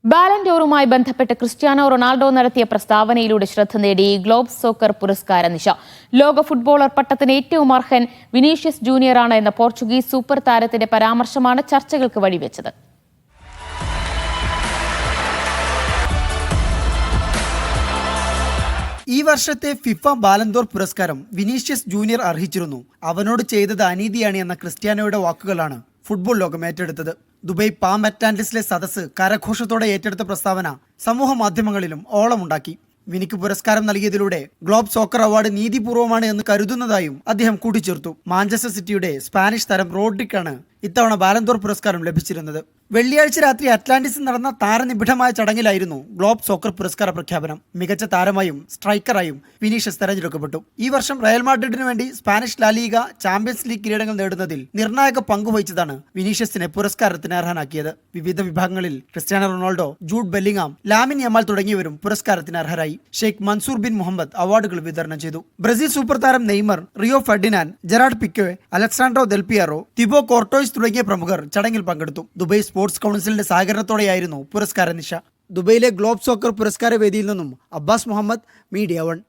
ബാലൻഡോറുമായി ബന്ധപ്പെട്ട് Cristiano Ronaldo നടത്തിയ പ്രസ്താവനയിലൂടെ ശ്രദ്ധ നേടി ഗ്ലോബ് സോക്കർ പുരസ്കാര നിശ. ലോക ഫുട്ബോളർ പട്ടത്തിന് ഏറ്റവും അർഹൻ വിനീഷ്യസ് ജൂനിയറാണ് എന്ന പോർച്ചുഗീസ് സൂപ്പർ താരത്തിന്റെ പരാമർശമാണ് ചർച്ചകൾക്ക് വഴിവെച്ചത്. ഈ വർഷത്തെ ഫിഫ ബാലൻഡോർ പുരസ്കാരം വിനീഷ്യസ് ജൂനിയർ അർഹിച്ചിരുന്നു. അവനോട് ചെയ്തത് അനീതിയാണ് എന്ന ക്രിസ്ത്യാനോയുടെ വാക്കുകളാണ് ഫുട്ബോൾ ലോകം ഏറ്റെടുത്തത്. ദുബൈ പാം അറ്റ്ലാന്റിസിലെ സദസ്സ് കരഘോഷത്തോടെ ഏറ്റെടുത്ത പ്രസ്താവന സമൂഹ മാധ്യമങ്ങളിലും ഓളമുണ്ടാക്കി. വിനിക്ക് പുരസ്കാരം നൽകിയതിലൂടെ ഗ്ലോബ് സോക്കർ അവാർഡ് നീതിപൂർവമാണ് എന്ന് കരുതുന്നതായും അദ്ദേഹം കൂട്ടിച്ചേർത്തു. മാഞ്ചസ്റ്റർ സിറ്റിയുടെ സ്പാനിഷ് താരം റോഡ്രിക്കാണ് ഇത്തവണ ബാലൻഡോർ പുരസ്കാരം ലഭിച്ചിരുന്നത്. വെള്ളിയാഴ്ച രാത്രി അറ്റ്ലാന്റിസിൽ നടന്ന താരനിബിഡമായ ചടങ്ങിലായിരുന്നു ഗ്ലോബ് സോക്കർ പുരസ്കാര പ്രഖ്യാപനം. മികച്ച താരമായും സ്ട്രൈക്കറായും വിനീഷ്യസ് തെരഞ്ഞെടുക്കപ്പെട്ടു. ഈ വർഷം റയൽ മാഡ്രിഡിന് വേണ്ടി സ്പാനിഷ് ലാലിഗ, ചാമ്പ്യൻസ് ലീഗ് കിരീടങ്ങൾ നേടുന്നതിൽ നിർണായക പങ്കുവഹിച്ചതാണ് വിനീഷ്യസിനെ പുരസ്കാരത്തിന് അർഹനാക്കിയത്. വിവിധ വിഭാഗങ്ങളിൽ Cristiano Ronaldo, Jude Bellingham, Lamine Yamal തുടങ്ങിയവരും പുരസ്കാരത്തിന് അർഹരായി. ഷെയ്ഖ് മൻസൂർ ബിൻ മുഹമ്മദ് അവാർഡുകൾ വിതരണം ചെയ്തു. ബ്രസീൽ സൂപ്പർ താരം Neymar, Rio Ferdinand, Gerard Pique, Alessandro Del Piero, Thibaut Courtois തുടങ്ങിയ പ്രമുഖർ ചടങ്ങിൽ പങ്കെടുത്തു. ദുബൈ സ്പോർട്സ് കൗൺസിലിന്റെ സഹകരണത്തോടെയായിരുന്നു പുരസ്കാര നിശ. ദുബൈയിലെ ഗ്ലോബ് സോക്കർ പുരസ്കാര വേദിയിൽ നിന്നും അബ്ബാസ് മുഹമ്മദ്, മീഡിയ 1.